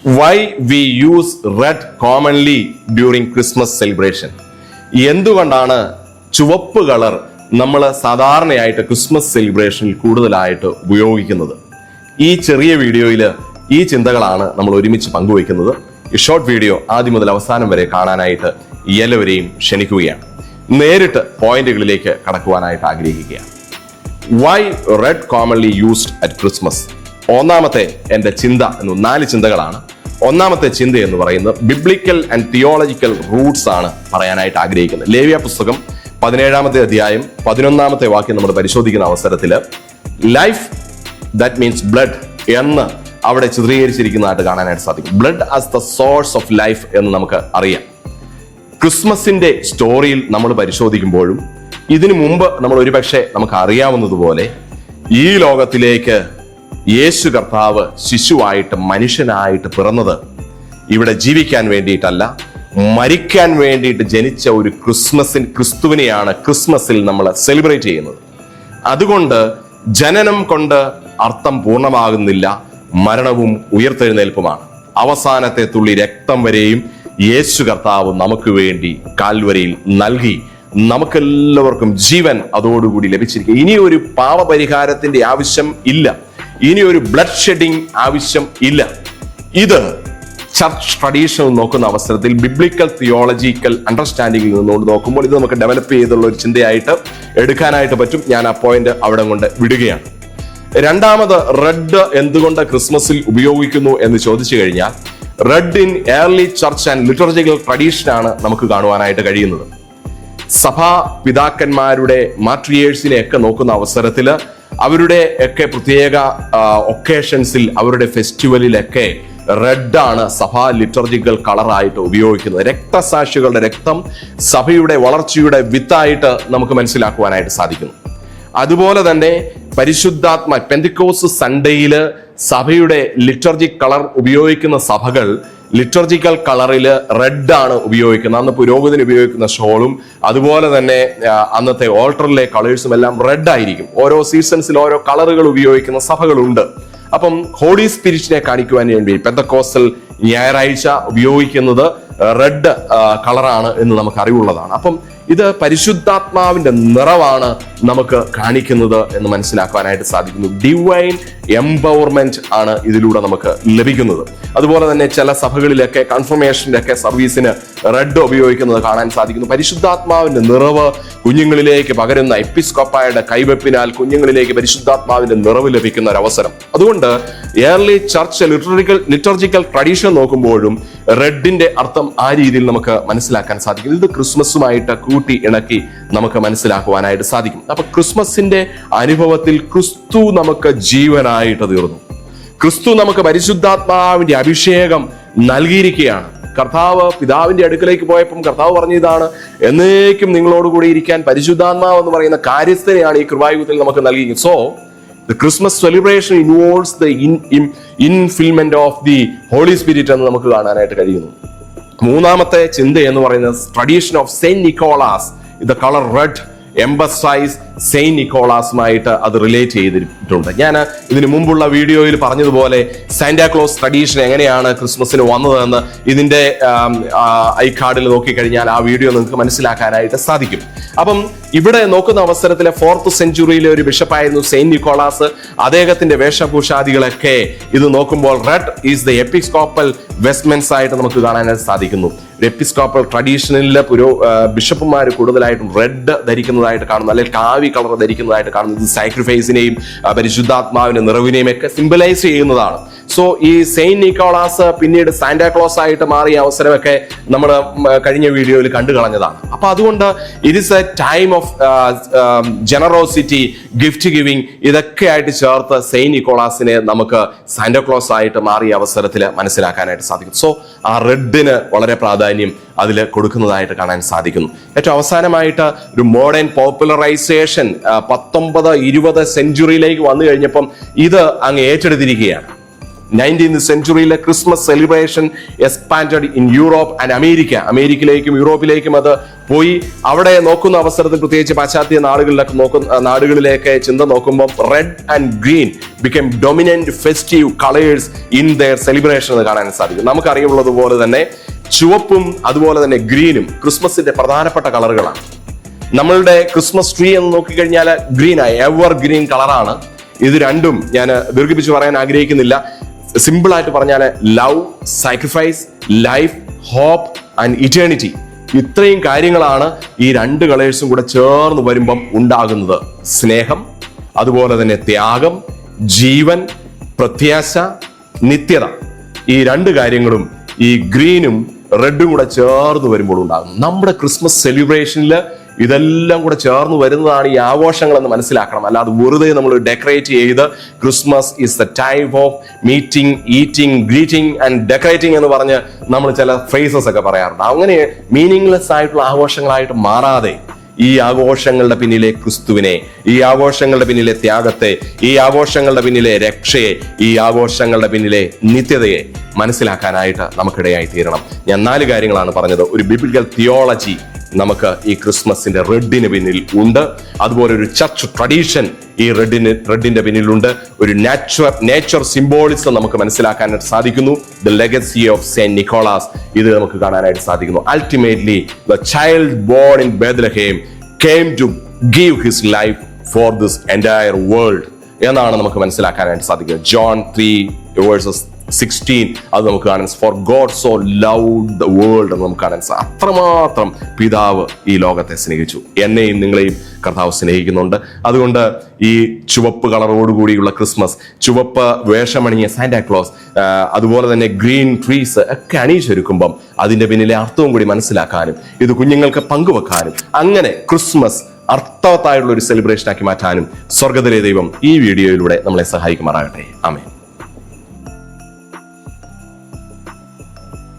Why we use red commonly during Christmas celebration? എന്തുകൊണ്ടാണ് ചുവപ്പ് colour നമ്മൾ സാധാരണയായിട്ട് ക്രിസ്മസ് സെലിബ്രേഷനിൽ കൂടുതലായിട്ട് ഉപയോഗിക്കുന്നത്? ഈ ചെറിയ വീഡിയോയിൽ ഈ ചിന്തകളാണ് നമ്മൾ ഒരുമിച്ച് പങ്കുവയ്ക്കുന്നത്. ഈ ഷോർട്ട് വീഡിയോ ആദ്യം മുതൽ അവസാനം വരെ കാണാനായിട്ട് എല്ലാവരെയും ക്ഷണിക്കുകയാണ്. നേരിട്ട് പോയിന്റുകളിലേക്ക് കടക്കുവാനായിട്ട് ആഗ്രഹിക്കുകയാണ്. Why red commonly used at Christmas? ഒന്നാമത്തെ എൻ്റെ ചിന്ത എന്ന് 4 ചിന്തകളാണ്. ഒന്നാമത്തെ ചിന്ത എന്ന് പറയുന്നത് ബിബ്ലിക്കൽ ആൻഡ് തിയോളജിക്കൽ റൂട്ട്സ് ആണ് പറയാനായിട്ട് ആഗ്രഹിക്കുന്നത്. ലേവ്യ പുസ്തകം 17-ാമത്തെ അധ്യായം 11-ാമത്തെ വാക്യം നമ്മൾ പരിശോധിക്കുന്ന അവസരത്തിൽ ലൈഫ് ദാറ്റ് മീൻസ് ബ്ലഡ് എന്ന് അവിടെ ചിത്രീകരിച്ചിരിക്കുന്നതായിട്ട് കാണാനായിട്ട് സാധിക്കും. Blood as the source of life എന്ന് നമുക്ക് അറിയാം. ക്രിസ്മസിന്റെ സ്റ്റോറിയിൽ നമ്മൾ പരിശോധിക്കുമ്പോഴും ഇതിനു മുമ്പ് നമ്മൾ ഒരുപക്ഷെ നമുക്ക് അറിയാവുന്നതുപോലെ ഈ ലോകത്തിലേക്ക് യേശു കർത്താവ് ശിശുവായിട്ട് മനുഷ്യനായിട്ട് പിറന്നത് ഇവിടെ ജീവിക്കാൻ വേണ്ടിയിട്ടല്ല, മരിക്കാൻ വേണ്ടിയിട്ട് ജനിച്ച ഒരു ക്രിസ്തുവിനെയാണ് ക്രിസ്മസിൽ നമ്മൾ സെലിബ്രേറ്റ് ചെയ്യുന്നത്. അതുകൊണ്ട് ജനനം കൊണ്ട് അർത്ഥം പൂർണ്ണമാകുന്നില്ല, മരണവും ഉയർത്തെഴുന്നേൽപ്പുമാണ്. അവസാനത്തെ തുള്ളി രക്തം വരെയും യേശു കർത്താവ് നമുക്ക് വേണ്ടി കാൽവരിയിൽ നൽകി നമുക്കെല്ലാവർക്കും ജീവൻ അതോടുകൂടി ലഭിച്ചിരിക്കുക. ഇനി ഒരു പാപപരിഹാരത്തിന്റെ ആവശ്യം ഇല്ല, ഇനി ഒരു ബ്ലഡ് ഷെഡിങ് ആവശ്യം ഇല്ല. ഇത് ചർച്ച് ട്രഡീഷൻ നോക്കുന്ന അവസരത്തിൽ ബിബ്ലിക്കൽ തിയോളജിക്കൽ അണ്ടർസ്റ്റാൻഡിംഗിൽ നിന്നുകൊണ്ട് നോക്കുമ്പോൾ ഇത് നമുക്ക് ഡെവലപ്പ് ചെയ്തുള്ള ഒരു ചിന്തയായിട്ട് എടുക്കാനായിട്ട് പറ്റും. ഞാൻ ആ പോയിന്റ് അവിടെ കൊണ്ട് വിടുകയാണ്. രണ്ടാമത്, റെഡ് എന്തുകൊണ്ട് ക്രിസ്മസിൽ ഉപയോഗിക്കുന്നു എന്ന് ചോദിച്ചു കഴിഞ്ഞാൽ red in early church and liturgical ട്രഡീഷനാണ് നമുക്ക് കാണുവാനായിട്ട് കഴിയുന്നത്. സഭാ പിതാക്കന്മാരുടെ മാട്രിയേഴ്സിനെ ഒക്കെ നോക്കുന്ന അവസരത്തിൽ അവരുടെ ഒക്കെ പ്രത്യേക ഒക്കേഷൻസിൽ അവരുടെ ഫെസ്റ്റിവലിലൊക്കെ റെഡാണ് സഭാ ലിറ്റർജിക്കൽ കളറായിട്ട് ഉപയോഗിക്കുന്നത്. രക്തസാക്ഷികളുടെ രക്തം സഭയുടെ വളർച്ചയുടെ വിത്തായിട്ട് നമുക്ക് മനസ്സിലാക്കുവാനായിട്ട് സാധിക്കുന്നു. അതുപോലെ തന്നെ പരിശുദ്ധാത്മ പെന്തിക്കോസ് സൺഡേയില് സഭയുടെ ലിറ്റർജിക് കളർ ഉപയോഗിക്കുന്ന സഭകൾ ലിറ്റർജിക്കൽ കളറില് റെഡ് ആണ് ഉപയോഗിക്കുന്നത്. അന്ന് പുരോഹിതന് ഉപയോഗിക്കുന്ന ഷോളും അതുപോലെ തന്നെ അന്നത്തെ ഓൾട്ടറിലെ കളേഴ്സും എല്ലാം റെഡ് ആയിരിക്കും. ഓരോ സീസൺസിൽ ഓരോ കളറുകൾ ഉപയോഗിക്കുന്ന സഭകളുണ്ട്. അപ്പം ഹോളി സ്പിരിറ്റിനെ കാണിക്കുവാൻ വേണ്ടി പെന്തക്കോസ്റ്റൽ ഞായറാഴ്ച ഉപയോഗിക്കുന്നത് റെഡ് കളറാണ് എന്ന് നമുക്ക് അറിവുള്ളതാണ്. അപ്പം ഇത് പരിശുദ്ധാത്മാവിന്റെ നിറവാണ് നമുക്ക് കാണിക്കുന്നത് എന്ന് മനസ്സിലാക്കാനായിട്ട് സാധിക്കുന്നു. ഡിവൈൻ എംപവർമെന്റ് ആണ് ഇതിലൂടെ നമുക്ക് ലഭിക്കുന്നത്. അതുപോലെ തന്നെ ചില സഭകളിലൊക്കെ കൺഫർമേഷന്റെ ഒക്കെ സർവീസിന് റെഡ് ഉപയോഗിക്കുന്നത് കാണാൻ സാധിക്കുന്നു. പരിശുദ്ധാത്മാവിന്റെ നിറവ് കുഞ്ഞുങ്ങളിലേക്ക് പകരുന്ന എപ്പിസ്കോപ്പായുടെ കൈവെപ്പിനാൽ കുഞ്ഞുങ്ങളിലേക്ക് പരിശുദ്ധാത്മാവിന്റെ നിറവ് ലഭിക്കുന്ന ഒരു അവസരം. അതുകൊണ്ട് ഏർലി ചർച്ച് ലിറ്റർജിക്കൽ ട്രഡീഷൻ നോക്കുമ്പോഴും റെഡിന്റെ അർത്ഥം ആ രീതിയിൽ നമുക്ക് മനസ്സിലാക്കാൻ സാധിക്കും. ഇത് ക്രിസ്മസുമായിട്ട് കൂട്ടി ഇണക്കി നമുക്ക് മനസ്സിലാക്കുവാനായിട്ട് സാധിക്കും. അപ്പൊ ക്രിസ്മസിന്റെ അനുഭവത്തിൽ ക്രിസ്തു നമുക്ക് ജീവനായിട്ട് തീർന്നു. ക്രിസ്തു നമുക്ക് പരിശുദ്ധാത്മാവിന്റെ അഭിഷേകം നൽകിയിരിക്കുകയാണ്. കർത്താവ് പിതാവിന്റെ അടുക്കലേക്ക് പോയപ്പം കർത്താവ് പറഞ്ഞതാണ്, എന്നേക്കും നിങ്ങളോടുകൂടി ഇരിക്കാൻ പരിശുദ്ധാത്മാവ് എന്ന് പറയുന്ന കാര്യസ്ഥനെയാണ് ഈ കൃപായുഗത്തിൽ നമുക്ക് നൽകിയിരിക്കുന്നത്. So the Christmas celebration involves the infilling of the Holy Spirit എന്ന് നമുക്ക് കാണാനായിട്ട് കഴിയുന്നു. മൂന്നാമത്തെ ചിന്ത എന്ന് പറയുന്നത് ട്രഡീഷൻ ഓഫ് സെയിന്റ് നിക്കോളാസ്. ഇത് കളർ റെഡ് എംബസൈസ് സെയിന്റ് നിക്കോളാസുമായിട്ട് അത് റിലേറ്റ് ചെയ്തിട്ടുണ്ട്. ഞാൻ ഇതിനു മുമ്പുള്ള വീഡിയോയിൽ പറഞ്ഞതുപോലെ സാന്റാക്ലോസ് ട്രഡീഷൻ എങ്ങനെയാണ് ക്രിസ്മസിന് വന്നതെന്ന് ഇതിന്റെ ഐ കാർഡിൽ നോക്കിക്കഴിഞ്ഞാൽ ആ വീഡിയോ നിങ്ങൾക്ക് മനസ്സിലാക്കാനായിട്ട് സാധിക്കും. അപ്പം ഇവിടെ നോക്കുന്ന അവസരത്തിലെ 4th സെഞ്ചുറിയിലെ ഒരു ബിഷപ്പായിരുന്നു സെയിന്റ് നിക്കോളാസ്. അദ്ദേഹത്തിന്റെ വേഷഭൂഷാദികളൊക്കെ ഇത് നോക്കുമ്പോൾ റെഡ് ഈസ് ദ എപ്പിസ്കോപ്പൽ വെസ്റ്റ്മെന്റ്സ് ആയിട്ട് നമുക്ക് കാണാനായിട്ട് സാധിക്കുന്നു. എപ്പിസ്കോപ്പൽ ട്രഡീഷനിൽ ബിഷപ്പുമാർ കൂടുതലായിട്ടും റെഡ് ധരിക്കുന്നതായിട്ട് കാണുന്നു, അല്ലെങ്കിൽ കാവി കളർ ധരിക്കുന്നതായിട്ട് കാണുന്നത് സാക്രിഫൈസിനെയും പരിശുദ്ധാത്മാവിന്റെ നിറവിനെയും ഒക്കെ സിംബലൈസ് ചെയ്യുന്നതാണ്. സോ ഈ സെയിന്റ് നിക്കോളാസ് പിന്നീട് സാന്റാക്ലോസ് ആയിട്ട് മാറിയ അവസരമൊക്കെ നമ്മൾ കഴിഞ്ഞ വീഡിയോയിൽ കണ്ടു കളഞ്ഞതാണ്. അപ്പൊ അതുകൊണ്ട് it is A time of generosity, gift giving, ഇതൊക്കെ ആയിട്ട് ചേർത്ത് സെയിന്റ് നിക്കോളാസിനെ നമുക്ക് സാന്റാക്ലോസ് ആയിട്ട് മാറിയ അവസരത്തിൽ മനസ്സിലാക്കാനായിട്ട് സാധിക്കും. സോ ആ റെഡിന് വളരെ പ്രാധാന്യം അതിൽ കൊടുക്കുന്നതായിട്ട് കാണാൻ സാധിക്കുന്നു. ഏറ്റവും അവസാനമായിട്ട് ഒരു മോഡേൺ പോപ്പുലറൈസേഷൻ 19-20 സെഞ്ചുറിയിലേക്ക് വന്നു കഴിഞ്ഞപ്പം ഇത് അങ്ങ് ഏറ്റെടുത്തിരിക്കുകയാണ്. 19th സെഞ്ചുറിയിലെ Christmas celebration expanded in Europe and അമേരിക്കയിലേക്കും യൂറോപ്പിലേക്കും അത് പോയി. അവിടെ നോക്കുന്ന അവസരത്തിൽ പ്രത്യേകിച്ച് പാശ്ചാത്യ നാടുകളിലേക്ക് ചിന്ത നോക്കുമ്പോൾ red and green become dominant festive colours in there celebration എന്ന് കാണാൻ സാധിക്കും. നമുക്കറിയുള്ളതുപോലെ തന്നെ ചുവപ്പും അതുപോലെ തന്നെ ഗ്രീനും ക്രിസ്മസിന്റെ പ്രധാനപ്പെട്ട കളറുകളാണ്. നമ്മളുടെ ക്രിസ്മസ് ട്രീ എന്ന് നോക്കിക്കഴിഞ്ഞാൽ ഗ്രീനായി എവർ ഗ്രീൻ കളറാണ്. ഇത് രണ്ടും ഞാൻ ദീർഘിപ്പിച്ച് പറയാൻ ആഗ്രഹിക്കുന്നില്ല. സിമ്പിൾ ആയിട്ട് പറഞ്ഞാൽ love, sacrifice, life, hope and eternity, ഇത്രയും കാര്യങ്ങളാണ് ഈ രണ്ട് കളേഴ്സും കൂടെ ചേർന്ന് വരുമ്പം ഉണ്ടാകുന്നത്. സ്നേഹം, അതുപോലെ തന്നെ ത്യാഗം, ജീവൻ, പ്രത്യാശ, നിത്യത, ഈ രണ്ട് കാര്യങ്ങളും ഈ ഗ്രീനും റെഡും കൂടെ ചേർന്ന് വരുമ്പോൾ ഉണ്ടാകും. നമ്മുടെ ക്രിസ്മസ് സെലിബ്രേഷനിൽ ഇതെല്ലാം കൂടെ ചേർന്ന് വരുന്നതാണ് ഈ ആഘോഷങ്ങൾ എന്ന് മനസ്സിലാക്കണം. അല്ലാതെ വെറുതെ നമ്മൾ ഡെക്കറേറ്റ് ചെയ്ത് Christmas is the time of meeting, eating, greeting and decorating എന്ന് പറഞ്ഞ് നമ്മൾ ചില ഫ്രേസസ് ഒക്കെ പറയാറുണ്ട്. അങ്ങനെ മീനിങ്ലെസ് ആയിട്ടുള്ള ആഘോഷങ്ങളായിട്ട് മാറാതെ ഈ ആഘോഷങ്ങളുടെ പിന്നിലെ ക്രിസ്തുവിനെ, ഈ ആഘോഷങ്ങളുടെ പിന്നിലെ ത്യാഗത്തെ, ഈ ആഘോഷങ്ങളുടെ പിന്നിലെ രക്ഷയെ, ഈ ആഘോഷങ്ങളുടെ പിന്നിലെ നിത്യതയെ മനസ്സിലാക്കാനായിട്ട് നമുക്കിടയായി തീരണം. ഞാൻ 4 കാര്യങ്ങളാണ് പറഞ്ഞത്. ഒരു ബിബ്ലിക്കൽ തിയോളജി നമുക്ക് ഈ ക്രിസ്മസിന്റെ റെഡിന് പിന്നിൽ ഉണ്ട്. അതുപോലെ ഒരു ചർച്ച് ട്രഡീഷൻ ഈ റെഡിന്റെ പിന്നിലുണ്ട്. ഒരു നേച്ചർ സിംബോളിസം നമുക്ക് മനസ്സിലാക്കാനായിട്ട് സാധിക്കുന്നു. The legacy of Saint Nicholas, ഇത് നമുക്ക് കാണാനായിട്ട് സാധിക്കുന്നു. Ultimately the child born in Bethlehem came to give his life for this entire world എന്നാണ് നമുക്ക് മനസ്സിലാക്കാനായിട്ട് സാധിക്കുന്നത്. ജോൺ 3:16 അത് നമുക്ക് കാണാൻ, for God so loved the world എന്ന് നമുക്ക് കാണാൻ സാധിക്കും. അത്രമാത്രം പിതാവ് ഈ ലോകത്തെ സ്നേഹിച്ചു. എന്നെയും നിങ്ങളെയും കർത്താവ് സ്നേഹിക്കുന്നുണ്ട്. അതുകൊണ്ട് ഈ ചുവപ്പ് കളറോടുകൂടിയുള്ള ക്രിസ്മസ്, ചുവപ്പ് വേഷമണിഞ്ഞ സാന്റാക്ലോസ്, അതുപോലെ തന്നെ ഗ്രീൻ ട്രീസ് ഒക്കെ അണിയിച്ചൊരുക്കുമ്പം അതിന്റെ പിന്നിലെ അർത്ഥവും കൂടി മനസ്സിലാക്കാനും ഇത് കുഞ്ഞുങ്ങൾക്ക് പങ്കുവെക്കാനും അങ്ങനെ ക്രിസ്മസ് അർത്ഥവത്തായുള്ള ഒരു സെലിബ്രേഷൻ ആക്കി മാറ്റാനും സ്വർഗ്ഗത്തിലെ ദൈവം ഈ വീഡിയോയിലൂടെ നമ്മളെ സഹായിക്കുമാറാകട്ടെ. ആമേൻ.